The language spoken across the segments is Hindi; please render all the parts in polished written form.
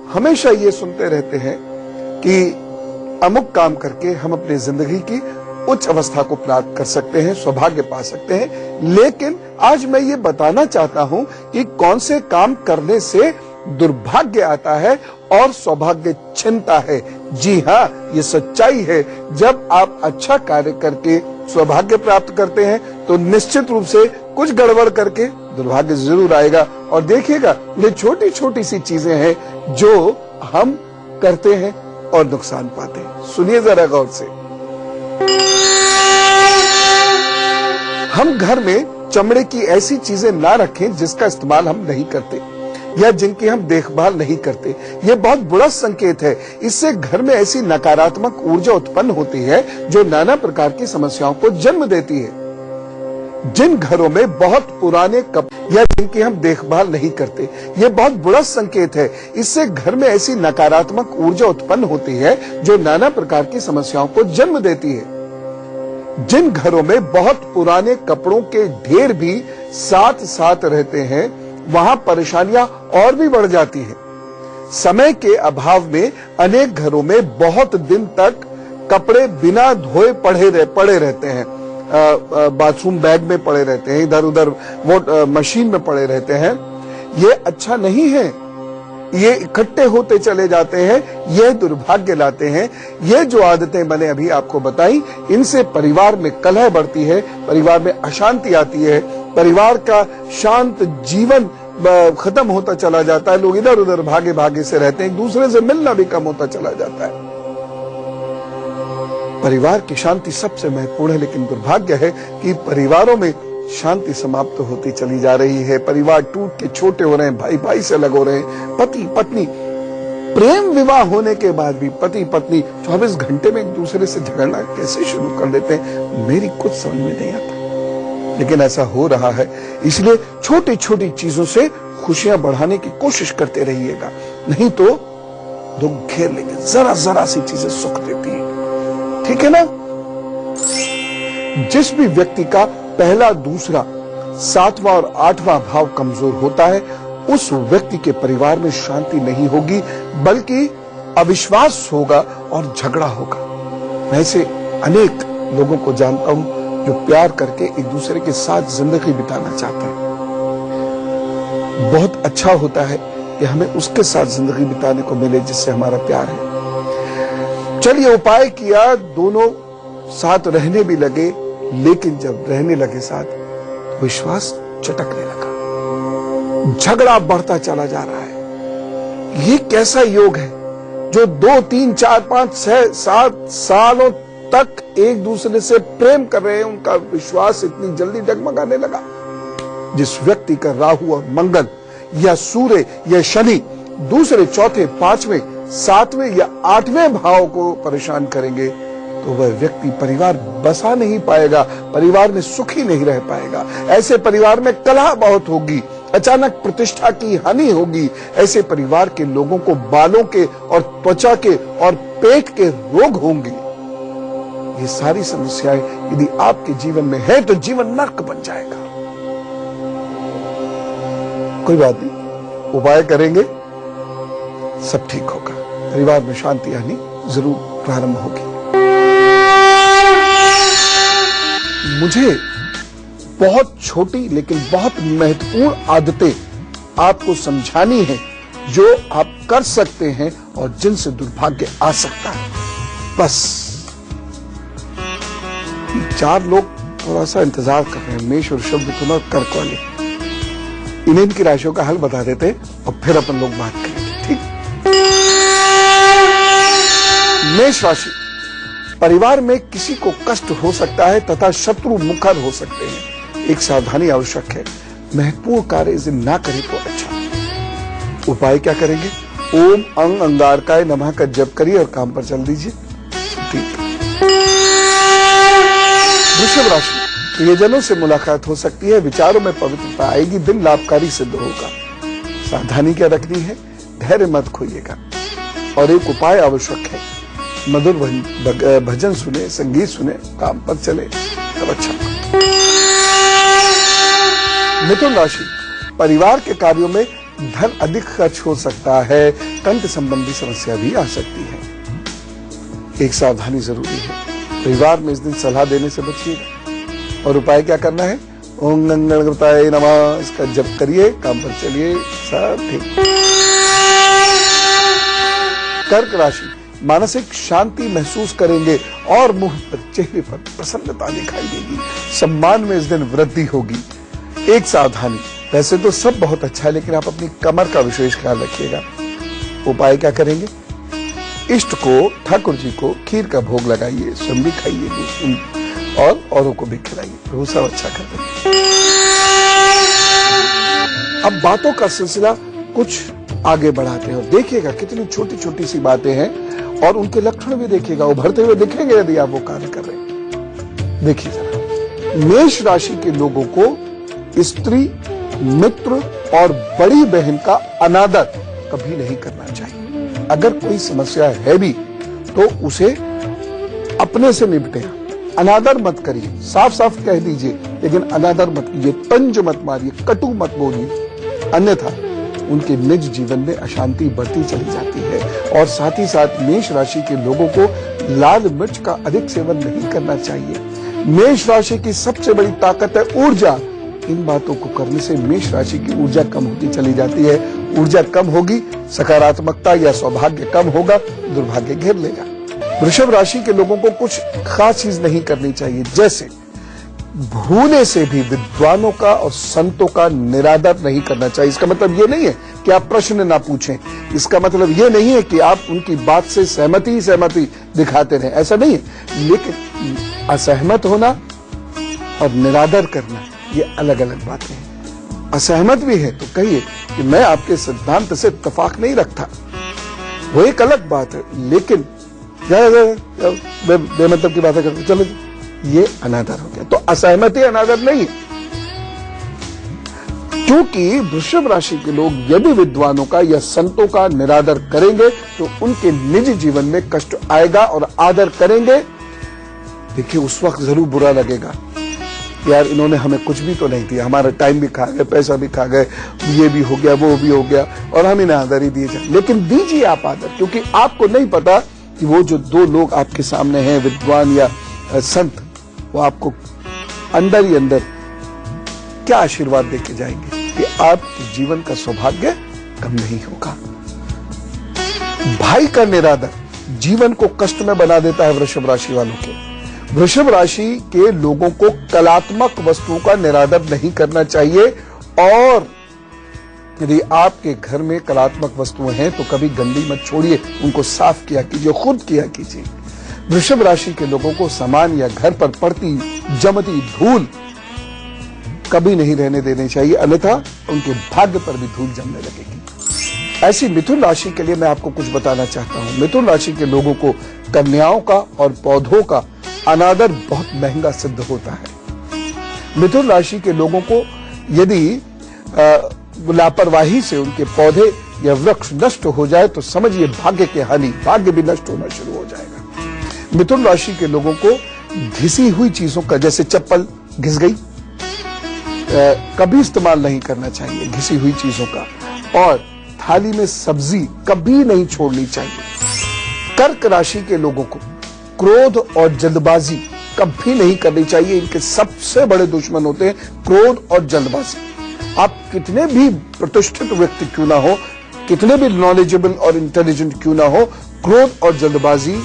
हमेशा ये सुनते रहते हैं कि अमुक काम करके हम अपनी जिंदगी की उच्च अवस्था को प्राप्त कर सकते हैं, सौभाग्य पा सकते हैं। लेकिन आज मैं ये बताना चाहता हूं कि कौन से काम करने से दुर्भाग्य आता है और सौभाग्य छिनता है। जी हाँ, ये सच्चाई है। जब आप अच्छा कार्य करके सौभाग्य प्राप्त करते हैं तो निश्चित रूप से कुछ गड़बड़ करके दुर्भाग्य जरूर आएगा। और देखिएगा, ये छोटी छोटी सी चीजें हैं जो हम करते हैं और नुकसान पाते हैं। सुनिए जरा गौर से। हम घर में चमड़े की ऐसी चीजें ना रखें जिसका इस्तेमाल हम नहीं करते या जिनकी हम देखभाल नहीं करते। यह बहुत बुरा संकेत है। इससे घर में ऐसी नकारात्मक ऊर्जा उत्पन्न होती है जो नाना प्रकार की समस्याओं को जन्म देती है। जिन घरों में बहुत पुराने कपड़े या जिनकी हम देखभाल नहीं करते, यह बहुत बुरा संकेत है। इससे घर में ऐसी नकारात्मक ऊर्जा उत्पन्न होती है जो नाना प्रकार की समस्याओं को जन्म देती है। जिन घरों में बहुत पुराने कपड़ों के ढेर भी साथ साथ रहते हैं, वहां परेशानियां और भी बढ़ जाती हैं। समय के अभाव में अनेक घरों में बहुत दिन तक कपड़े बिना धोए पड़े रहते हैं। बाथरूम बैग में पड़े रहते हैं, इधर उधर वो मशीन में पड़े रहते हैं। ये अच्छा नहीं है। ये इकट्ठे होते चले जाते हैं, ये दुर्भाग्य लाते हैं। ये जो आदतें मैंने अभी आपको बताई, इनसे परिवार में कलह बढ़ती है, परिवार में अशांति आती है, परिवार का शांत जीवन खत्म होता चला जाता है। लोग इधर उधर भागे भागे से रहते हैं, एक दूसरे से मिलना भी कम होता चला जाता है। परिवार की शांति सबसे महत्वपूर्ण है, लेकिन दुर्भाग्य है कि परिवारों में शांति समाप्त होती चली जा रही है। परिवार टूट के छोटे हो रहे हैं, भाई भाई से अलग हो रहे हैं। पति पत्नी, प्रेम विवाह होने के बाद भी पति पत्नी 24 घंटे में एक दूसरे से झगड़ना कैसे शुरू कर देते हैं, मेरी कुछ समझ में नहीं आता। लेकिन ऐसा हो रहा है, इसलिए छोटी छोटी चीजों से खुशियां बढ़ाने की कोशिश करते रहिएगा, नहीं तो दुख घेर लेंगे। जरा जरा सी चीजें सुख देती है, ठीक है ना। जिस भी व्यक्ति का पहला, दूसरा, 7वां और 8वां भाव कमजोर होता है, उस व्यक्ति के परिवार में शांति नहीं होगी, बल्कि अविश्वास होगा और झगड़ा होगा। मैं ऐसे अनेक लोगों को जानता हूं जो प्यार करके एक दूसरे के साथ जिंदगी बिताना चाहते हैं। बहुत अच्छा होता है कि हमें उसके साथ जिंदगी बिताने को मिले जिससे हमारा प्यार है। चलिए, उपाय किया, दोनों साथ रहने भी लगे, लेकिन जब रहने लगे साथ, विश्वास चटकने लगा, झगड़ा बढ़ता चला जा रहा है। ये कैसा योग है जो 2, 3, 4, 5, 6, 7 सालों तक एक दूसरे से प्रेम कर रहे हैं, उनका विश्वास इतनी जल्दी डगमगाने लगा। जिस व्यक्ति का राहु और मंगल या सूर्य या शनि दूसरे, चौथे, 5वें, 7वें या 8वें भाव को परेशान करेंगे, तो वह व्यक्ति परिवार बसा नहीं पाएगा, परिवार में सुखी नहीं रह पाएगा। ऐसे परिवार में कलह बहुत होगी, अचानक प्रतिष्ठा की हानि होगी। ऐसे परिवार के लोगों को बालों के और त्वचा के और पेट के रोग होंगे। ये सारी समस्याएं यदि आपके जीवन में है तो जीवन नर्क बन जाएगा। कोई बात नहीं, उपाय करेंगे, सब ठीक होगा। परिवार में शांति आनी जरूर प्रारंभ होगी। मुझे बहुत छोटी लेकिन बहुत महत्वपूर्ण आदतें आपको समझानी है जो आप कर सकते हैं और जिनसे दुर्भाग्य आ सकता है। बस 4 लोग थोड़ा सा इंतजार कर रहे हैं, मेष, वृषभ, मिथुन और कर्क वाले। इन्हें इनकी राशियों का हल बता देते हैं और फिर अपन लोग बात करेंगे, ठीक। मेष राशि, परिवार में किसी को कष्ट हो सकता है तथा शत्रु मुखर हो सकते हैं। एक सावधानी आवश्यक है। महत्वपूर्ण कार्य इसे ना करें तो अच्छा। उपाय क्या करेंगे? ओम अंग अंगारकाय नमः का जप करिए और काम पर चल दीजिए, ठीक। वृषभ राशि, प्रियजनों से मुलाकात हो सकती है, विचारों में पवित्रता आएगी, दिन लाभकारी सिद्ध होगा। सावधानी क्या रखनी है? धैर्य मत खोइएगा। और एक उपाय आवश्यक है, मधुर भजन सुने, संगीत सुने, काम पर चले, तब अच्छा। मिथुन राशि, परिवार के कार्यों में धन अधिक खर्च हो सकता है, कंठ संबंधी समस्या भी आ सकती है। एक सावधानी जरूरी है, परिवार में इस दिन सलाह देने से बचिएगा। और उपाय क्या करना है? ओम गणगणपताय नमः, इसका जप करिए, काम पर चलिए, सब ठीक। कर्क राशि, मानसिक शांति महसूस करेंगे और मुंह पर, चेहरे पर प्रसन्नता दिखाई देगी। सम्मान में इस दिन वृद्धि होगी। एक सावधानी, वैसे तो सब बहुत अच्छा है, लेकिन आप अपनी कमर का विशेष ख्याल रखिएगा। उपाय क्या करेंगे? इष्ट को, ठाकुर जी को खीर का भोग लगाइए, स्वयं भी खाइए और औरों को भी खिलाइए। प्रभु सब अच्छा कर देंगे। अब बातों का सिलसिला कुछ आगे बढ़ाते हैं और देखिएगा कितनी छोटी छोटी सी बातें हैं और उनके लक्षण भी देखिएगा, उभरते हुए दिखेंगे यदि आप वो कार्य कर रहे हैं। देखिए जरा, मेष राशि के लोगों को स्त्री, मित्र और बड़ी बहन का अनादर कभी नहीं करना चाहिए। अगर कोई समस्या है भी तो उसे अपने से निपटे, अनादर मत करिए, साफ साफ कह दीजिए, लेकिन अनादर मत कीजिए, तंज मत मारिए, कटु मत बोलिए, अन्यथा उनके निज जीवन में अशांति बढ़ती चली जाती है। और साथ ही साथ मेष राशि के लोगों को लाल मिर्च का अधिक सेवन नहीं करना चाहिए। मेष राशि की सबसे बड़ी ताकत है ऊर्जा। इन बातों को करने से मेष राशि की ऊर्जा कम होती चली जाती है। ऊर्जा कम होगी, सकारात्मकता या सौभाग्य कम होगा, दुर्भाग्य घेर लेगा। वृषभ राशि के लोगों को कुछ खास चीज नहीं करनी चाहिए, जैसे भूले से भी विद्वानों का और संतों का निरादर नहीं करना चाहिए। इसका मतलब ये नहीं है कि आप प्रश्न ना पूछें, इसका मतलब ये नहीं है कि आप उनकी बात से सहमति दिखाते रहें, ऐसा नहीं है। लेकिन असहमत होना और निरादर करना ये अलग अलग बातें हैं। असहमत भी है तो कहिए कि मैं आपके सिद्धांत से इत्तेफाक नहीं रखता, वो एक अलग बात है। लेकिन बेमतलब की बातें करते चलो, ये अनादर हो गया। तो असहमति अनादर नहीं, क्योंकि वृषभ राशि के लोग यदि विद्वानों का या संतों का निरादर करेंगे तो उनके निजी जीवन में कष्ट आएगा, और आदर करेंगे देखिए उस वक्त जरूर बुरा लगेगा, यार इन्होंने हमें कुछ भी तो नहीं दिया, हमारा टाइम भी खा गए, पैसा भी खा गए, ये भी हो गया, वो भी हो गया, और हम इन्हें आदर ही दिए जाए। लेकिन दीजिए आप आदर, क्योंकि आपको नहीं पता कि वो जो दो लोग आपके सामने हैं, विद्वान या संत, वो आपको अंदर ही अंदर क्या आशीर्वाद देके जाएंगे कि आपके जीवन का सौभाग्य कम नहीं होगा। भाई का निरादर जीवन को कष्ट में बना देता है वृषभ राशि वालों के। वृषभ राशि के लोगों को कलात्मक वस्तुओं का निरादर नहीं करना चाहिए, और यदि आपके घर में कलात्मक वस्तुएं हैं तो कभी गंदी मत छोड़िए, उनको साफ किया कीजिए, खुद किया कीजिए। वृषभ राशि के लोगों को सामान या घर पर पड़ती जमती धूल कभी नहीं रहने देनी चाहिए, अन्यथा उनके भाग्य पर भी धूल जमने लगेगी। ऐसी मिथुन राशि के लिए मैं आपको कुछ बताना चाहता हूं। मिथुन राशि के लोगों को कन्याओं का और पौधों का अनादर बहुत महंगा सिद्ध होता है। मिथुन राशि के लोगों को यदि लापरवाही से उनके पौधे या वृक्ष नष्ट हो जाए तो समझिए भाग्य की हानि, भाग्य भी नष्ट होना शुरू हो जाएगा। मिथुन राशि के लोगों को घिसी हुई चीजों का, जैसे चप्पल घिस गई, कभी इस्तेमाल नहीं करना चाहिए घिसी हुई चीजों का, और थाली में सब्जी कभी नहीं छोड़नी चाहिए। कर्क राशि के लोगों को क्रोध और जल्दबाजी कभी नहीं करनी चाहिए। इनके सबसे बड़े दुश्मन होते हैं क्रोध और जल्दबाजी। आप कितने भी प्रतिष्ठित व्यक्ति क्यों ना हो, कितने भी नॉलेजेबल और इंटेलिजेंट क्यों ना हो, क्रोध और जल्दबाजी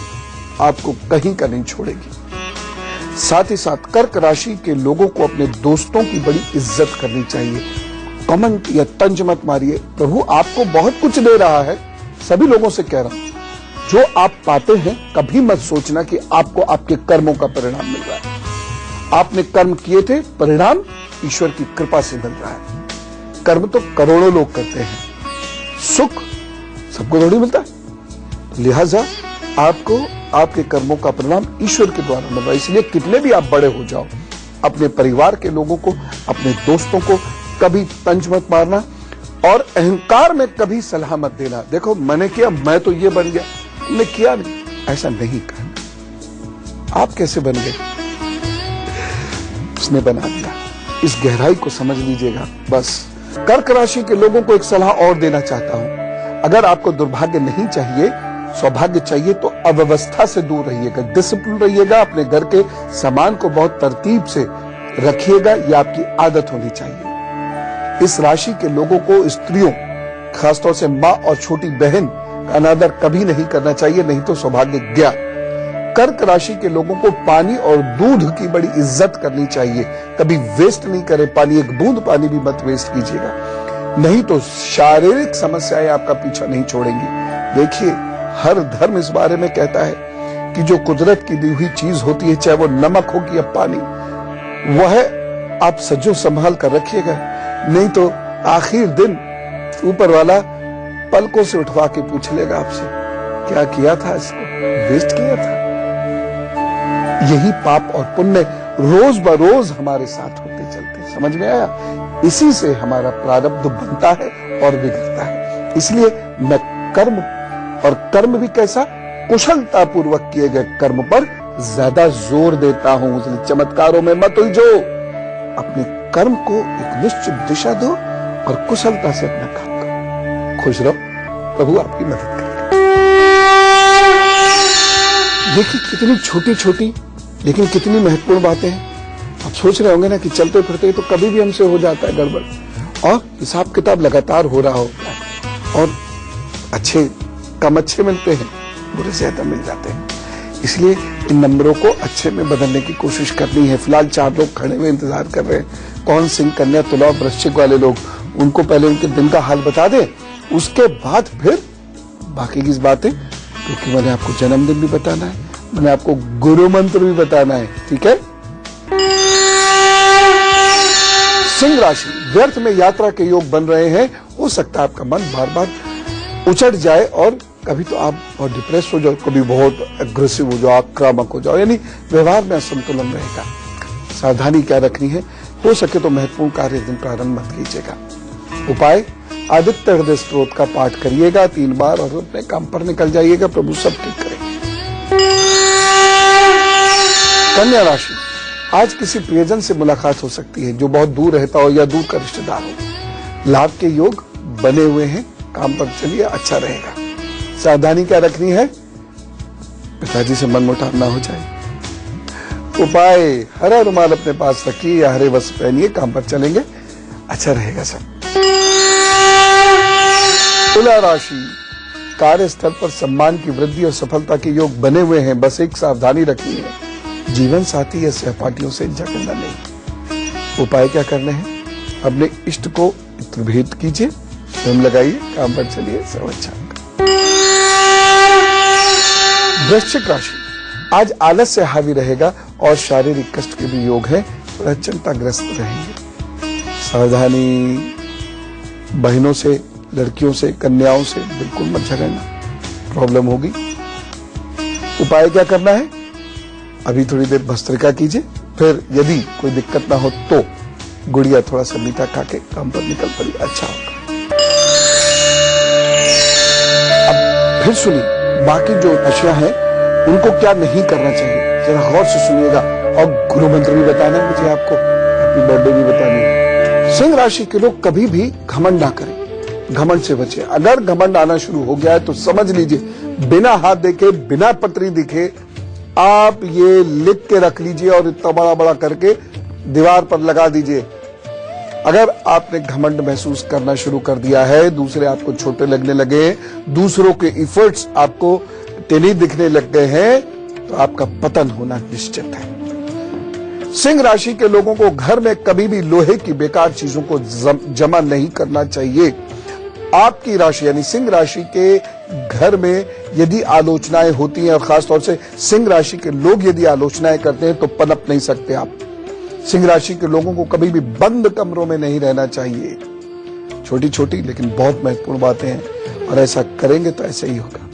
आपको कहीं का नहीं छोड़ेगी। साथ ही साथ कर्क राशि के लोगों को अपने दोस्तों की बड़ी इज्जत करनी चाहिए। कमेंट या तंज मत मारिए, प्रभु आपको बहुत कुछ दे रहा है, सभी लोगों से कह रहा हूं। जो आप पाते हैं कभी मत सोचना कि आपको आपके कर्मों का परिणाम मिल रहा है। आपने कर्म किए थे, परिणाम ईश्वर की कृपा से मिल रहा है। कर्म तो करोड़ों लोग करते हैं, सुख सबको थोड़ी मिलता है। लिहाजा आपको आपके कर्मों का परिणाम ईश्वर के द्वारा मिल रहा है। इसलिए कितने भी आप बड़े हो जाओ, अपने परिवार के लोगों को, अपने दोस्तों को कभी तंज मत मारना, और अहंकार में कभी सलाह मत देना। देखो मैंने किया, मैं तो ये बन गया, तुमने किया नहीं, ऐसा नहीं करना। आप कैसे बन गए? उसने बना दिया। इस गहराई को समझ लीजिएगा। बस कर्क राशि के लोगों को एक सलाह और देना चाहता हूं। अगर आपको दुर्भाग्य नहीं चाहिए, सौभाग्य चाहिए, तो अव्यवस्था से दूर रहिएगा, डिसिप्लिन रहिएगा, अपने घर के सामान को बहुत तरतीब से रखिएगा, यह आपकी आदत होनी चाहिए। इस राशि के लोगों को स्त्रियों, खासतौर से मां और छोटी बहन का अनादर कभी नहीं करना चाहिए, नहीं तो सौभाग्य गया। कर्क राशि के लोगों को पानी और दूध की बड़ी इज्जत करनी चाहिए, कभी वेस्ट नहीं करें पानी, एक बूंद पानी भी मत वेस्ट कीजिएगा, नहीं तो शारीरिक समस्याएं आपका पीछा नहीं छोड़ेंगी। देखिए, हर धर्म इस बारे में कहता है कि जो कुदरत की दी हुई चीज होती है, चाहे वो नमक हो कि या पानी, वह आप सजो संभाल कर रखिएगा, नहीं तो आखिर दिन ऊपर वाला पलकों से उठवा के पूछ लेगा आपसे, क्या किया था, इसको वेस्ट किया था। यही पाप और पुण्य रोज बरोज हमारे साथ होते चलते, समझ में आया? इसी से हमारा प्रारब्ध बनता है और बिगड़ता है। इसलिए मैं कर्म, और कर्म भी कैसा, कुशलता पूर्वक किए गए कर्म पर ज्यादा जोर देता हूं। इसलिए चमत्कारों में मत उलझो, अपने कर्म को एक निश्चित दिशा दो और कुशलता से अपना काम करो। खुश रहो, प्रभु आपकी मदद करेगा। देखिए, कितनी छोटी छोटी लेकिन कितनी महत्वपूर्ण बातें हैं। आप सोच रहे होंगे ना कि चलते फिरते तो कभी भी हमसे हो जाता है गड़बड़, और हिसाब किताब लगातार हो रहा होता है, और अच्छे कम अच्छे मिलते हैं, बुरे ज्यादा मिल जाते हैं। इसलिए इन नंबरों को अच्छे में बदलने की कोशिश करनी है। फिलहाल 4 लोग खड़े हुए इंतजार कर रहे हैं। कौन? सिंह, कन्या, तुला, वृश्चिक वाले लोग। उनको पहले उनके दिन का हाल बता दें, उसके बाद फिर बाकी की बातें, क्योंकि मैंने आपको जन्मदिन भी बताना है, मैंने आपको गुरु मंत्र भी बताना है, ठीक है? सिंह राशि, व्यर्थ में यात्रा के योग बन रहे हैं। हो सकता है आपका मन बार बार उचट जाए और कभी तो आप बहुत डिप्रेस हो जाओ, कभी बहुत एग्रेसिव हो जाओ, आक्रामक हो जाओ, यानी व्यवहार में असंतुलन रहेगा। सावधानी क्या रखनी है? हो सके तो महत्वपूर्ण कार्य दिन प्रारंभ मत कीजिएगा। उपाय, आदित्य हृदय स्त्रोत का पाठ करिएगा 3 बार और अपने काम पर निकल जाइएगा, प्रभु सब ठीक करेंगे। कन्या राशि, आज किसी प्रियजन से मुलाकात हो सकती है जो बहुत दूर रहता हो या दूर का रिश्तेदार हो। लाभ के योग बने हुए हैं, काम पर चलिए, अच्छा रहेगा। सावधानी क्या रखनी है? पिताजी से मनमुटाव ना हो जाए। उपाय, हरा रुमाल अपने पास रखिए या हरे वस्त्र पहनिए, काम पर चलेंगे, अच्छा रहेगा सब। तुला राशि, कार्यस्थल पर सम्मान की वृद्धि और सफलता के योग बने हुए हैं, बस एक सावधानी रखनी है, जीवन साथी या सहपाठियों से झगड़ना नहीं। उपाय क्या करने हैं? अपने इष्ट को इत्र भेंट कीजिए, स्वयं लगाइए, काम पर चलिए, सब अच्छा। वृश्चिक राशि, आज आलस से हावी रहेगा और शारीरिक कष्ट के भी योग है, थोड़ा चिंताग्रस्त रहेंगे। सावधानी, बहनों से, लड़कियों से, कन्याओं से बिल्कुल मत झगड़ना, प्रॉब्लम होगी। उपाय क्या करना है? अभी थोड़ी देर भस्त्रिका कीजिए, फिर यदि कोई दिक्कत ना हो तो गुड़िया थोड़ा सा मीठा खा के काम पर निकल पड़ी, अच्छा होगा। अब फिर सुनिए, बाकी जो राशियां हैं उनको क्या नहीं करना चाहिए, जरा गौर से सुनिएगा, और गुरु मंत्र भी बताना है मुझे, आपको हैप्पी बर्थडे भी बतानी है। सिंह राशि के लोग कभी भी घमंड ना करें, घमंड से बचे। अगर घमंड आना शुरू हो गया है तो समझ लीजिए, बिना हाथ देखे, बिना पत्री दिखे, आप ये लिख के रख लीजिए और इतना बड़ा बड़ा करके दीवार पर लगा दीजिए। अगर आपने घमंड महसूस करना शुरू कर दिया है, दूसरे आपको छोटे लगने लगे, दूसरों के इफर्ट्स आपको टेढ़े दिखने लग गए हैं, तो आपका पतन होना निश्चित है। सिंह राशि के लोगों को घर में कभी भी लोहे की बेकार चीजों को जमा नहीं करना चाहिए। आपकी राशि यानी सिंह राशि के घर में यदि आलोचनाएं होती हैं, और खासतौर से सिंह राशि के लोग यदि आलोचनाएं करते हैं, तो पनप नहीं सकते आप। सिंह राशि के लोगों को कभी भी बंद कमरों में नहीं रहना चाहिए। छोटी छोटी लेकिन बहुत महत्वपूर्ण बातें हैं, और ऐसा करेंगे तो ऐसा ही होगा।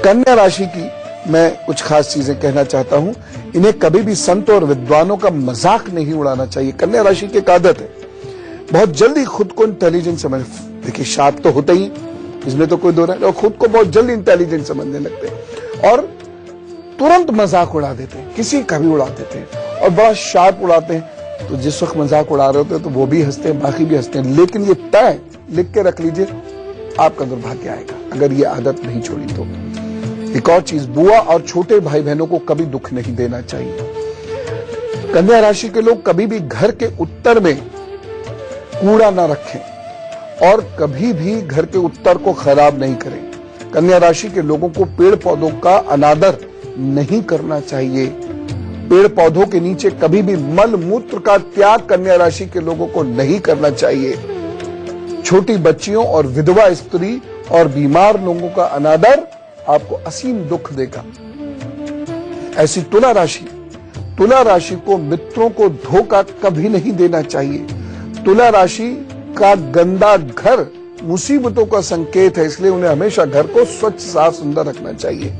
कन्या राशि की मैं कुछ खास चीजें कहना चाहता हूं। इन्हें कभी भी संतों और विद्वानों का मजाक नहीं उड़ाना चाहिए। कन्या राशि की एक आदत है, बहुत जल्दी खुद को इंटेलिजेंट समझ, देखिए शार्प तो होते ही, इसमें तो कोई दो राय, और खुद को बहुत जल्दी इंटेलिजेंट समझने लगते हैं और तुरंत मजाक उड़ा देते हैं, किसी का भी उड़ा देते हैं, और बड़ा शार्प उड़ाते हैं। तो जिस वक्त मजाक उड़ा रहे होते हैं तो वो भी हंसते हैं, बाकी भी हंसते हैं, लेकिन ये तय लिख के रख लीजिए, आपका दुर्भाग्य आएगा अगर ये आदत नहीं छोड़ी तो। एक और चीज, बुआ और छोटे भाई बहनों को कभी दुख नहीं देना चाहिए। कन्या राशि के लोग कभी भी घर के उत्तर में कूड़ा ना रखें और कभी भी घर के उत्तर को खराब नहीं करें। कन्या राशि के लोगों को पेड़ पौधों का अनादर नहीं करना चाहिए। पेड़ पौधों के नीचे कभी भी मल मूत्र का त्याग कन्या राशि के लोगों को नहीं करना चाहिए। छोटी बच्चियों और विधवा स्त्री और बीमार लोगों का अनादर आपको असीम दुख देगा। ऐसी तुला राशि को मित्रों को धोखा कभी नहीं देना चाहिए। तुला राशि का गंदा घर मुसीबतों का संकेत है, इसलिए उन्हें हमेशा घर को स्वच्छ साफ सुंदर रखना चाहिए।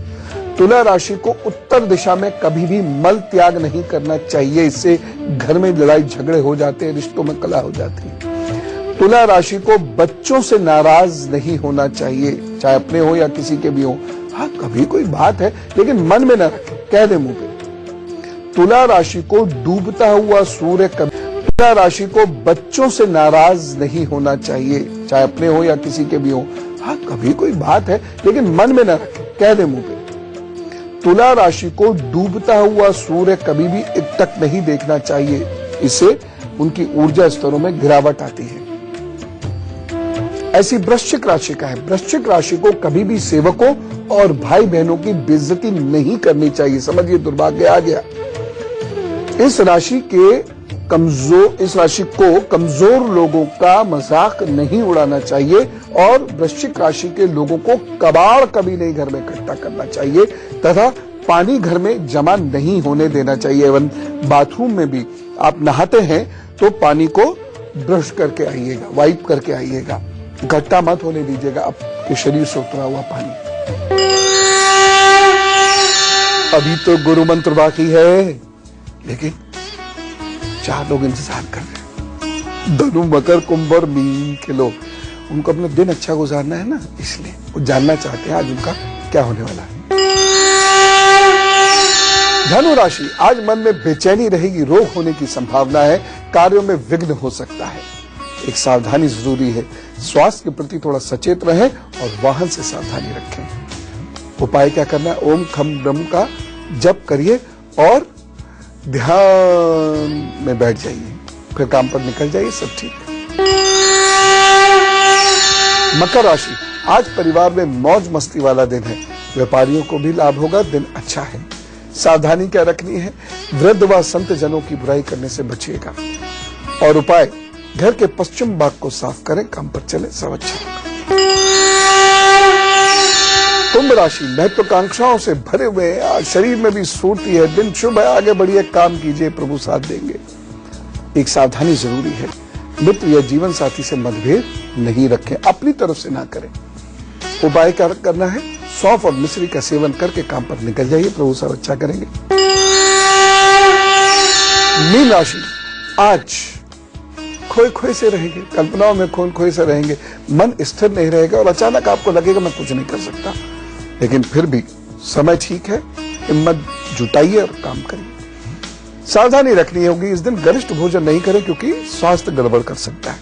तुला राशि को उत्तर दिशा में कभी भी मल त्याग नहीं करना चाहिए, इससे घर में लड़ाई झगड़े हो जाते हैं, रिश्तों में कलह हो जाती है। तुला राशि को बच्चों से नाराज नहीं होना चाहिए, चाहे अपने हो या किसी के भी हो। हाँ, कभी कोई बात है लेकिन मन में ना रखें, कह दे मुंह पे। तुला राशि को डूबता हुआ सूर्य तुला राशि को बच्चों से नाराज नहीं होना चाहिए, चाहे अपने हो या किसी के भी हो। हाँ, कभी कोई बात है लेकिन मन में ना रखें, कह दे मुंह पे। तुला राशि को डूबता हुआ सूर्य कभी भी तक नहीं देखना चाहिए, इससे उनकी ऊर्जा स्तरों में गिरावट आती है। ऐसी वृश्चिक राशि का है, वृश्चिक राशि को कभी भी सेवकों और भाई बहनों की बेइज्जती नहीं करनी चाहिए। समझिए, दुर्भाग्य आ गया। इस राशि को कमजोर लोगों का मजाक नहीं उड़ाना चाहिए और वृश्चिक राशि के लोगों को कबाड़ कभी नहीं घर में इकट्ठा करना चाहिए तथा पानी घर में जमा नहीं होने देना चाहिए। एवं बाथरूम में भी आप नहाते हैं तो पानी को ब्रश करके आइएगा, वाइप करके आइएगा, इकट्ठा मत होने दीजिएगा आपके शरीर से उतरा हुआ पानी। अभी तो गुरु मंत्र बाकी है, लेकिन 4 लोग इंतजार कर रहे हैं। धनु, मकर, कुंभ और मीन के लोग, उनको अपना दिन अच्छा गुजारना है ना, इसलिए वो जानना चाहते हैं आज उनका क्या होने वाला है। धनु राशि, आज मन में बेचैनी रहेगी, रोग होने की संभावना है, कार्यों में विघ्न हो सकता है। एक सावधानी जरूरी है, स्वास्थ्य के प्रति थोड़ा सचेत रहें और वाहन से सावधानी रखें। उपाय क्या करना है? ओम खम ब्रह्म का जप करिए और ध्यान में बैठ जाइए, फिर काम पर निकल जाइए, सब ठीक है। मकर राशि, आज परिवार में मौज मस्ती वाला दिन है, व्यापारियों को भी लाभ होगा, दिन अच्छा है। सावधानी क्या रखनी है? वृद्ध व संत जनों की बुराई करने से बचिएगा। और उपाय, घर के पश्चिम भाग को साफ करें, काम पर चले, सब अच्छा होगा। कुंभ राशि, महत्वाकांक्षाओं से भरे हुए, आज शरीर में भी स्फूर्ति है, दिन शुभ है, आगे बढ़िए, काम कीजिए, प्रभु साथ देंगे। एक सावधानी जरूरी है, मित्र या जीवन साथी से मतभेद नहीं रखें, अपनी तरफ से ना करें। उपाय क्या करना है? सौंफ और मिश्री का सेवन करके काम पर निकल जाइए, प्रभु साहब अच्छा करेंगे। मीन राशि, आज खोए से रहेंगे, कल्पनाओं में खोए से रहेंगे, मन स्थिर नहीं रहेगा और अचानक आपको लगेगा मैं कुछ नहीं कर सकता, लेकिन फिर भी समय ठीक है, हिम्मत जुटाइए और काम करिए। सावधानी रखनी होगी, इस दिन गरिष्ठ भोजन नहीं करें क्योंकि स्वास्थ्य गड़बड़ कर सकता है।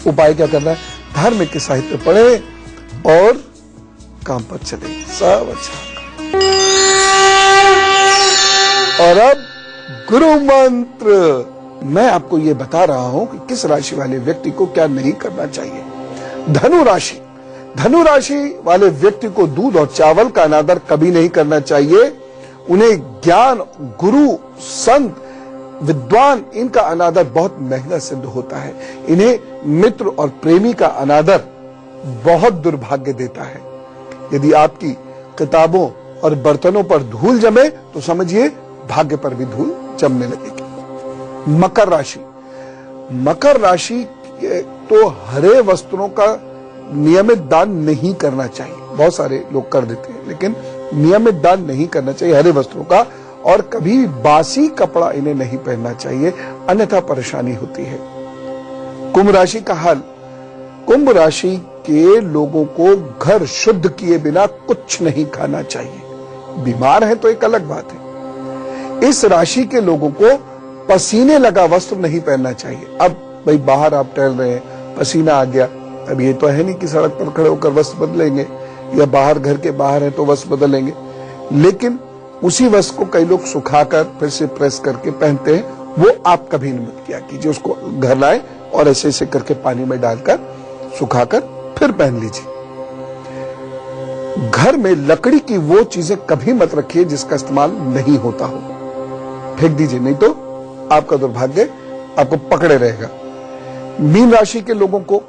उपाय क्या करना है? धार्मिक के साहित्य पढ़े और काम पर चले, सब अच्छा। और अब गुरु मंत्र, मैं आपको यह बता रहा हूं कि किस राशि वाले व्यक्ति को क्या नहीं करना चाहिए। धनु राशि वाले व्यक्ति को दूध और चावल का अनादर कभी नहीं करना चाहिए। उन्हें ज्ञान, गुरु, संत, विद्वान, इनका अनादर बहुत महंगा सिद्ध होता है। इन्हें मित्र और प्रेमी का अनादर बहुत दुर्भाग्य देता है। यदि आपकी किताबों और बर्तनों पर धूल जमे तो समझिए भाग्य पर भी धूल जमने लगेगी। मकर राशि तो हरे वस्त्रों का नियमित दान नहीं करना चाहिए। बहुत सारे लोग कर देते हैं, लेकिन नियमित दान नहीं करना चाहिए हरे वस्त्रों का। और कभी बासी कपड़ा इन्हें नहीं पहनना चाहिए, अन्यथा परेशानी होती है। कुंभ राशि का हाल, कुंभ राशि के लोगों को घर शुद्ध किए बिना कुछ नहीं खाना चाहिए। बीमार है तो एक अलग बात है। इस राशि के लोगों को पसीने लगा वस्त्र नहीं पहनना चाहिए। अब भाई बाहर आप टहल रहे हैं, पसीना आ गया, अब ये तो है नहीं कि सड़क पर खड़े होकर वस्त्र बदलेंगे या बाहर घर के बाहर है तो वस्त्र बदलेंगे, लेकिन उसी वस्त्र को कई लोग सुखाकर फिर से प्रेस करके पहनते हैं। वो आप कभी मत किया कीजिए, उसको घर लाए और ऐसे ऐसे करके पानी में डालकर सुखाकर फिर पहन लीजिए। घर में लकड़ी की वो चीजें कभी मत रखिए जिसका इस्तेमाल नहीं होता हो, फेंक दीजिए, नहीं तो आपका दुर्भाग्य आपको पकड़े रहेगा। मीन राशि के लोगों को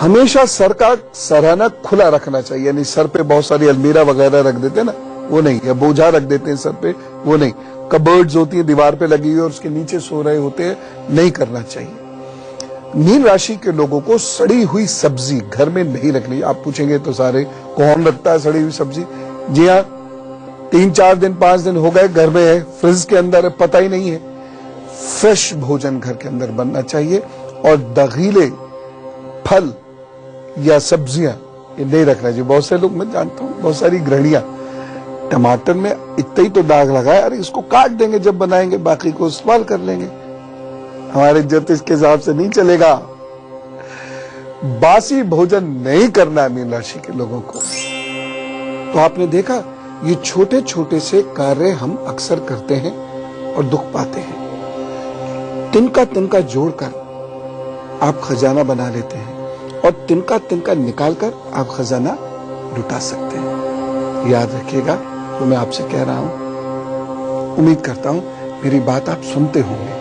हमेशा सर का सराहना खुला रखना चाहिए, यानी सर पे बहुत सारी अलमीरा वगैरह रख देते हैं ना, वो नहीं, या बोझा रख देते हैं सर पे, वो नहीं। कबर्ड्स होती है दीवार पे लगी हुई और उसके नीचे सो रहे होते हैं, नहीं करना चाहिए। मीन राशि के लोगों को सड़ी हुई सब्जी घर में नहीं रखनी। आप पूछेंगे तो सारे कौन रखता है सड़ी हुई सब्जी? जी हाँ, 3-4 दिन 5 दिन हो गए घर में है, फ्रिज के अंदर है, पता ही नहीं है। फ्रेश भोजन घर के अंदर बनना चाहिए और दगीले फल या सब्जियां ये नहीं रखना चाहिए। बहुत से लोग, मैं जानता हूं बहुत सारी गृहिणियां टमाटर में इतना ही तो दाग लगाए, अरे इसको काट देंगे जब बनाएंगे, बाकी को इस्तेमाल कर लेंगे। हमारे ज्योतिष के हिसाब से नहीं चलेगा। बासी भोजन नहीं करना है मीन राशि के लोगों को। तो आपने देखा, ये छोटे छोटे से कार्य हम अक्सर करते हैं और दुख पाते हैं। तिनका तिनका जोड़कर आप खजाना बना लेते हैं और तिनका तिनका निकालकर आप खजाना लुटा सकते हैं। याद रखिएगा, तो मैं आपसे कह रहा हूं, उम्मीद करता हूं मेरी बात आप सुनते होंगे।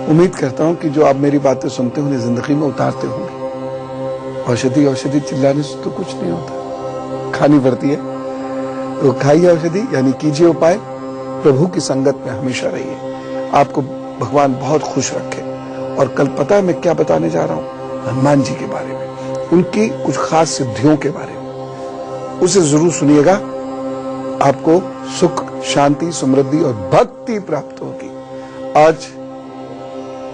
उम्मीद करता हूं कि जो आप मेरी बातें सुनते होंगे जिंदगी में उतारते होंगे। औषधि औषधि चिल्लाने से तो कुछ नहीं होता, खानी पड़ती है। तो खाइए औषधि, यानी कीजिए उपाय। प्रभु की संगत में हमेशा रहिए। आपको भगवान बहुत खुश रखे। और कल पता है मैं क्या बताने जा रहा हूं? हनुमान जी के बारे में, उनकी कुछ खास सिद्धियों के बारे में। उसे जरूर सुनिएगा, आपको सुख, शांति, समृद्धि और भक्ति प्राप्त होगी। आज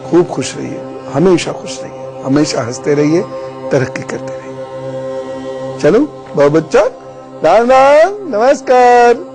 खूब खुश रहिए, हमेशा खुश रहिए, हमेशा हंसते रहिए, तरक्की करते रहिए। चलो बाबू बच्चा, राम राम, नमस्कार।